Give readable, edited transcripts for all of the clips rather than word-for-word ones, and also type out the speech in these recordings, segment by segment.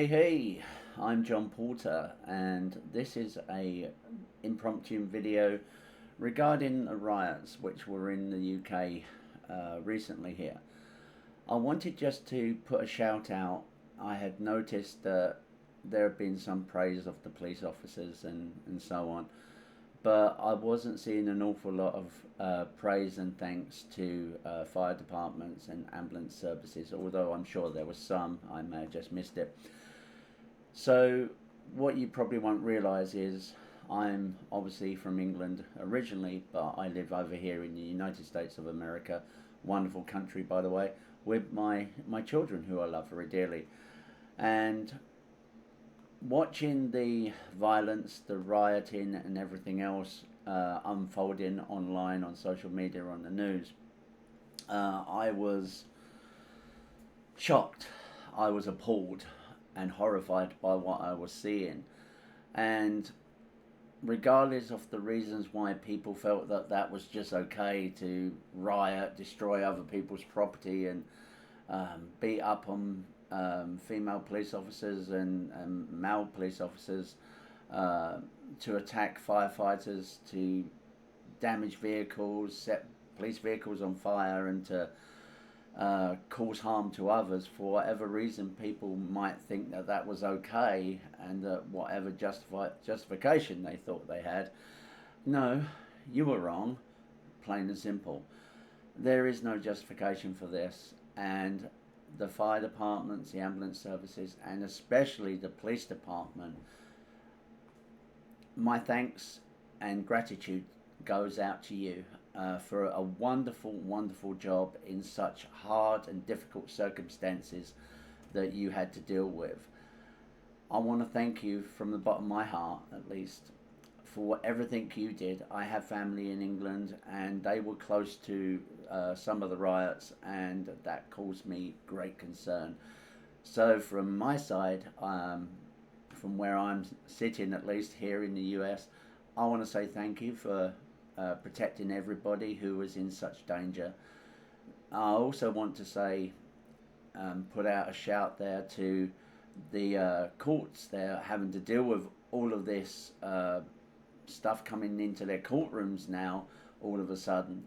Hey, I'm John Porter, and this is a impromptu video regarding the riots which were in the UK recently here. I wanted just to put a shout out. I had noticed that there had been some praise of the police officers and so on, but I wasn't seeing an awful lot of praise and thanks to fire departments and ambulance services, although I'm sure there was some. I may have just missed it. So, what you probably won't realise is I'm obviously from England originally, but I live over here in the United States of America, wonderful country by the way, with my children who I love very dearly. And watching the violence, the rioting, and everything else unfolding online, on social media, on the news, I was shocked. I was appalled and horrified by what I was seeing. And regardless of the reasons why people felt that that was just okay to riot, destroy other people's property, and beat up on female police officers and male police officers, uh, to attack firefighters, to damage vehicles, set police vehicles on fire, and to cause harm to others for whatever reason people might think that that was okay, and that whatever justification they thought they had. No, you were wrong, plain and simple. There is no justification for this, and the fire departments, the ambulance services, and especially the police department, my thanks and gratitude goes out to you for a wonderful, wonderful job in such hard and difficult circumstances that you had to deal with. I want to thank you from the bottom of my heart, at least, for everything you did. I have family in England, and they were close to some of the riots, and that caused me great concern. So, from my side, from where I'm sitting, at least here in the US, I want to say thank you for protecting everybody who was in such danger. I also want to say, put out a shout there to the courts. They're having to deal with all of this stuff coming into their courtrooms now, all of a sudden.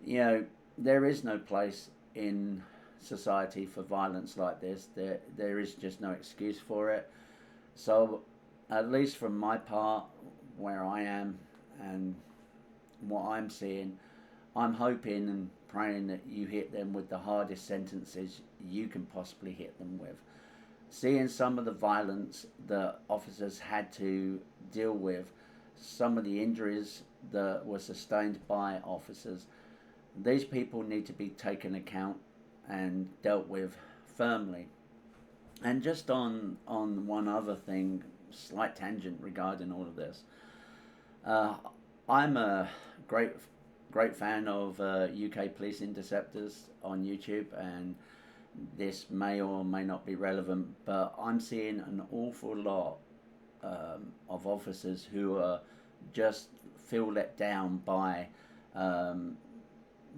You know, there is no place in society for violence like this. There is just no excuse for it. So, at least from my part, where I am, and what I'm seeing, I'm hoping and praying that you hit them with the hardest sentences you can possibly hit them with. Seeing some of the violence that officers had to deal with, some of the injuries that were sustained by officers, these people need to be taken account and dealt with firmly. And just on one other thing, slight tangent regarding all of this. Uh, I'm a great great fan of UK Police Interceptors on YouTube, and this may or may not be relevant, but I'm seeing an awful lot of officers who are just feel let down by um,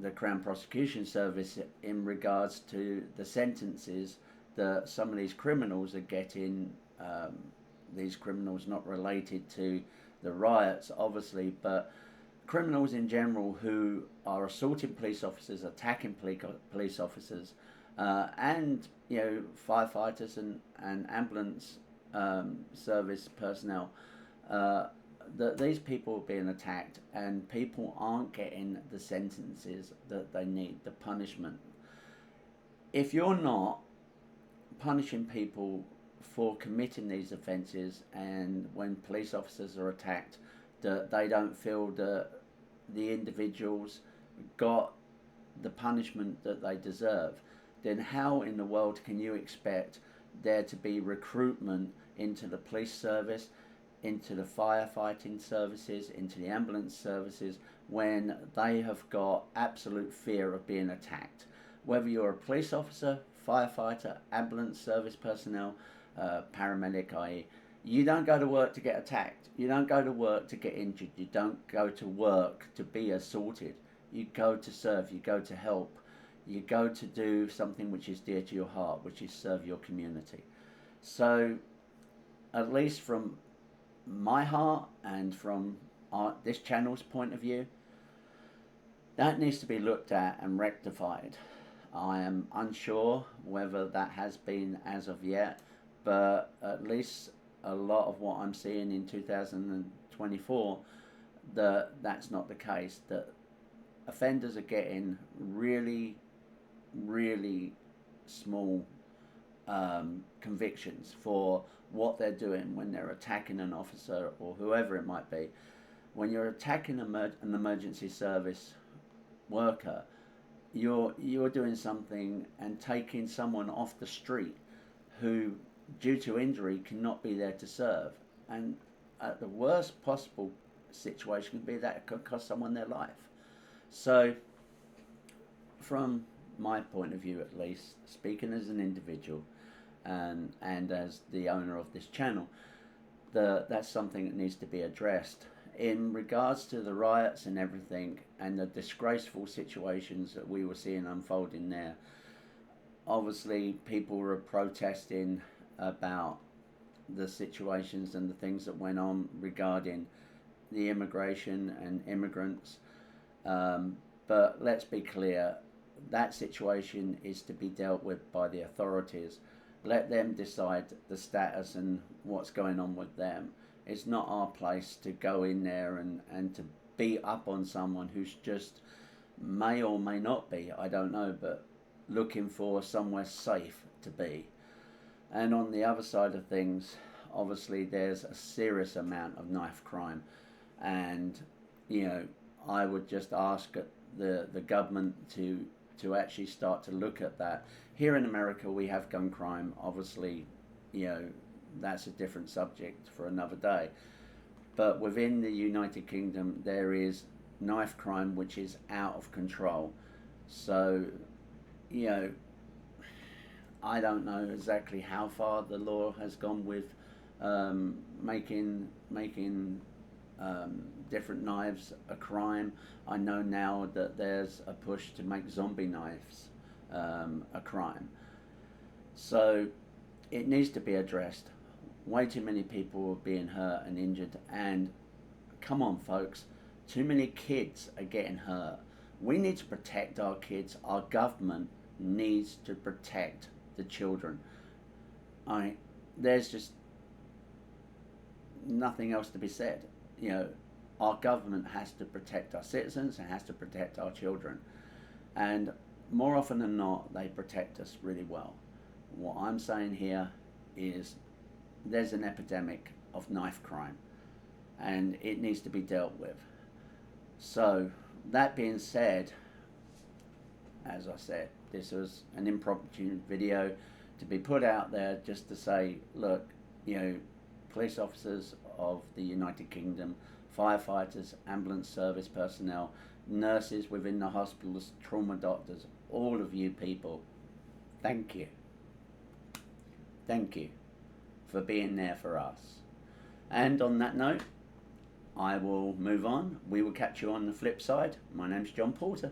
the Crown Prosecution Service in regards to the sentences that some of these criminals are getting. These criminals not related to the riots, obviously, but criminals in general who are assaulting police officers, attacking police officers, and firefighters and ambulance service personnel. That these people are being attacked, and people aren't getting the sentences that they need, the punishment. If you're not punishing people for committing these offences, and when police officers are attacked, that they don't feel that the individuals got the punishment that they deserve, then how in the world can you expect there to be recruitment into the police service, into the firefighting services, into the ambulance services, when they have got absolute fear of being attacked? Whether you're a police officer, firefighter, ambulance service personnel, paramedic, i.e., you don't go to work to get attacked. You don't go to work to get injured. You don't go to work to be assaulted. You go to serve. You go to help. You go to do something which is dear to your heart, which is serve your community. So, at least from my heart and from this channel's point of view, that needs to be looked at and rectified. I am unsure whether that has been as of yet, but at least a lot of what I'm seeing in 2024, that's not the case. That offenders are getting really, really small convictions for what they're doing when they're attacking an officer or whoever it might be. When you're attacking an emergency service worker, you're doing something and taking someone off the street who, due to injury, cannot be there to serve. And at the worst possible situation could be that it could cost someone their life. So, from my point of view at least, speaking as an individual and as the owner of this channel, that's something that needs to be addressed. In regards to the riots and everything and the disgraceful situations that we were seeing unfolding there, obviously people were protesting about the situations and the things that went on regarding the immigration and immigrants. But let's be clear, that situation is to be dealt with by the authorities. Let them decide the status and what's going on with them. It's not our place to go in there and to beat up on someone who's just, may or may not be, I don't know, but looking for somewhere safe to be. And on the other side of things, obviously there's a serious amount of knife crime. And, I would just ask the government to actually start to look at that. Here in America, we have gun crime. Obviously, that's a different subject for another day. But within the United Kingdom, there is knife crime which is out of control. So, I don't know exactly how far the law has gone with making different knives a crime. I know now that there's a push to make zombie knives a crime. So it needs to be addressed. Way too many people are being hurt and injured, and come on folks, too many kids are getting hurt. We need to protect our kids. Our government needs to protect the children. There's just nothing else to be said. Our government has to protect our citizens and has to protect our children. And more often than not, they protect us really well. What I'm saying here is there's an epidemic of knife crime and it needs to be dealt with. So, that being said, as I said, this was an impromptu video to be put out there just to say, look, police officers of the United Kingdom, firefighters, ambulance service personnel, nurses within the hospitals, trauma doctors, all of you people, thank you. Thank you for being there for us. And on that note, I will move on. We will catch you on the flip side. My name's John Porter.